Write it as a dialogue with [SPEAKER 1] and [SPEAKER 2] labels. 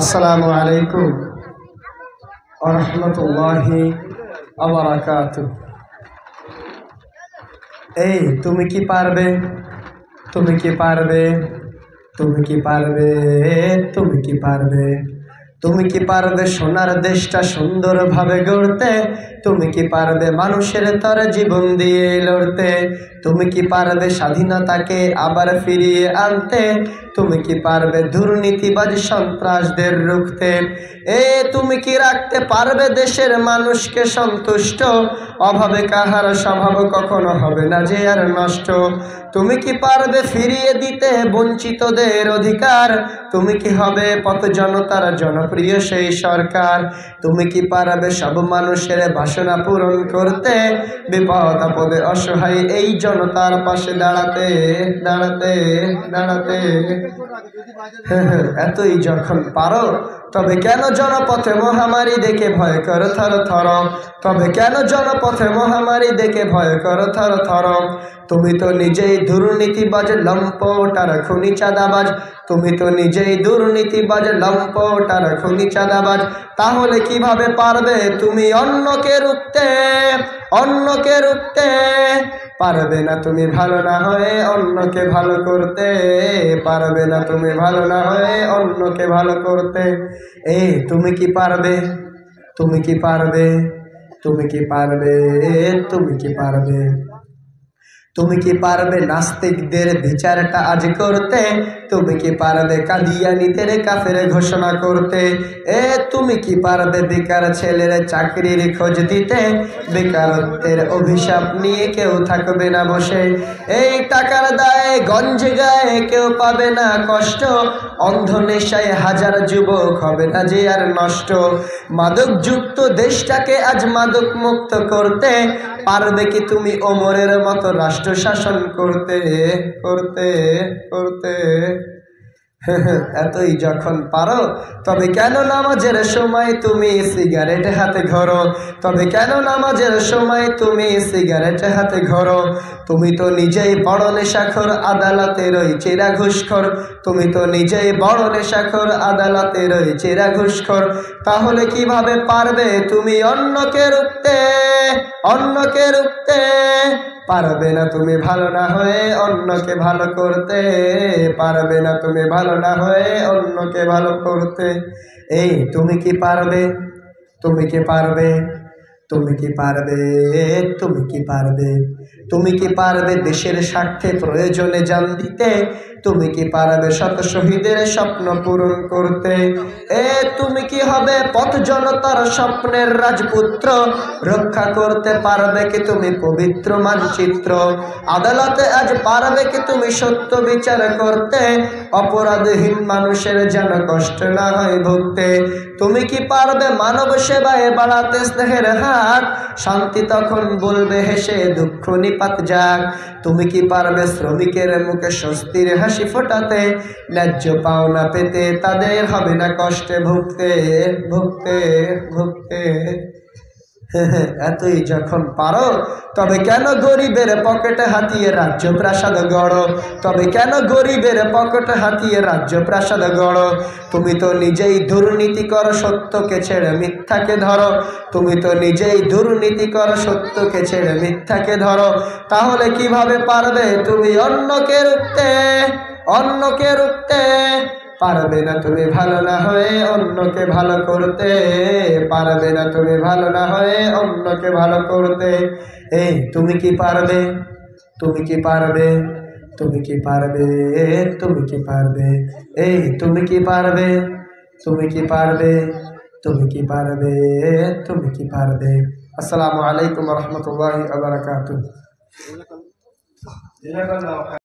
[SPEAKER 1] আসসালামু আলাইকুম ওয়া রাহমাতুল্লাহি ওয়া বারাকাতুহু। এই তুমি কি পারবে? তুমি কি পারবে? তুমি কি পারবে? তুমি কি পারবে? তুমি কি পারবে সোনার দেশটা সুন্দরভাবে গড়তে? তুমি কি পারবে মানুষের তরে জীবন দিয়ে লড়তে? তুমি কি পারবে স্বাধীনতাকে আবার ফিরিয়ে আনতে? তুমি কি পারবে দুর্নীতিবাজ সন্ত্রাসদের রুখতে? তুমি কি রাখতে পারবে দেশের মানুষকে সন্তুষ্ট? অভাবে কাহার স্বভাব কখনো হবে না যে আর নষ্ট। তুমি কি পারবে ফিরিয়ে দিতে বঞ্চিতদের অধিকার? তুমি কি হবে পথ জনতার জনপ্রিয় সেই সরকার? তুমি কি পারবে সব মানুষের বাসনা পূরণ করতে? বিপদ আপদে অসহায় এই জনতার পাশে দাঁড়াতে দাঁড়াতে দাঁড়াতে এতই যখন পারো, তবে কেন জনপথে মহামারী দেখে ভয় করো থর থর? তবে কেন জনপথে মহামারী দেখে ভয় করো থর থর? তুমি তো নিজেই দুর্নীতিবাজ, লম্পটার খুনি চাঁদাবাজ। তুমি তো নিজেই দুর্নীতিবাজ, লম্পটার খুনি চাঁদাবাজ। তাহলে কিভাবে পারবে তুমি অন্যকে রুখতে? অন্যকে রুখতে পারবে না তুমি ভালো না হয়ে অন্যকে ভালো করতে। পারবে না তুমি ভালো না হয়ে অন্যকে ভালো করতে। তুমি কি পারবে? তুমি কি পারবে? তুমি কি পারবে? তুমি কি পারবে? তুমি কি পারবে নাস্তিকদের বিচারটা আজ করতে? তুমি কি পারবে কাদিয়ানীদের কাফের ঘোষণা করতে? তুমি কি পারবে বেকার ছেলের চাকরির খোঁজ দিতে? বেকারত্বের অভিশাপ নিয়ে কেউ থাকবে না বসে। এই টাকার দায়ে গঞ্জে গায়ে কেউ পাবে না কষ্ট। অন্ধ নেশায় হাজার যুবক হবে না যে আর নষ্ট। মাদকযুক্ত দেশটাকে আজ মাদক মুক্ত করতে পারবে কি তুমি ওমরের মতো রাষ্ট্র শাসন করতে করতে করতে? এতই যখন পারো, তবে কেন নামাজের সময় তুমি সিগারেট হাতে ঘোরো? তবে কেন নামাজের সময় তুমি সিগারেট হাতে ঘোরো? তুমি তো নিজেই বড় নেশাখোর, আদালতের ওই চেরা ঘুষখোর। তুমি তো নিজেই বড় নেশাখোর, আদালতের ওই চেরা ঘুষখোর। তাহলে কিভাবে পারবে তুমি অন্যকে রুখতে? অন্যকে রুখতে পারবে না তুমি ভালো না হয়ে অন্যকে ভালো করতে। পারবে না তুমি ভালো না হয়ে অন্যকে ভালো করতে। তুমি কি পারবে? তুমি কি পারবে? তুমি কি পারবে? তুমি কি পারবে? তুমি কি পারবে দেশের স্বার্থে প্রয়োজনে জান দিতে? তুমি কি পারবে শত শহীদের স্বপ্ন পূরণ করতে? তুমি কি হবে পথ জনতার স্বপ্নের রাজপুত্র? রক্ষা করতে পারবে কি তুমি পবিত্র মানচিত্র? আদালতে আজ পারবে কি তুমি সত্য বিচার করতে? অপরাধহীন মানুষের যেন কষ্ট না হয় ভুগতে। তুমি কি পারবে মানব সেবায় বাড়াতে স্নেহের হাত? শান্তি তখন বলবে হেসে দুঃখ নিপাত যাক। তুমি কি পারবে শ্রমিকের মুখে স্বস্তির হাসি ফোটাতে? ন্যায্য পাওনা পেতে তাদের হবে না কষ্টে ভুগতে ভুগতে ভুগতে। এতই যখন পারো, তবে কেন গরিবের পকেটে হাতিয়ে রাজ্য প্রাসাদ গড়ো? তবে কেন গরিবের পকেটে হাতিয়ে রাজ্য প্রাসাদ গড়ো? তুমি তো নিজেই দুর্নীতি করো, সত্যকে ছেড়ে মিথ্যাকে ধরো। তুমি তো নিজেই দুর্নীতি করো, সত্যকে ছেড়ে মিথ্যাকে ধরো। তাহলে কিভাবে পারবে তুমি অন্যকে রুখতে? অন্যকে রুখতে পারবে না তুমি ভালো না হয়ে অন্যকে ভালো করতে। পারবে না তুমি ভালো না হয়ে অন্যকে ভালো করতে। তুমি কি পারবে? তুমি কি পারবে? তুমি কি পারবে? তুমি কি পারবে? তুমি কি পারবে? তুমি কি পারবে? তুমি কি পারবে? তুমি কি পারবে? আসসালামু আলাইকুম ওয়া রাহমাতুল্লাহি ওয়া বারাকাতুহু।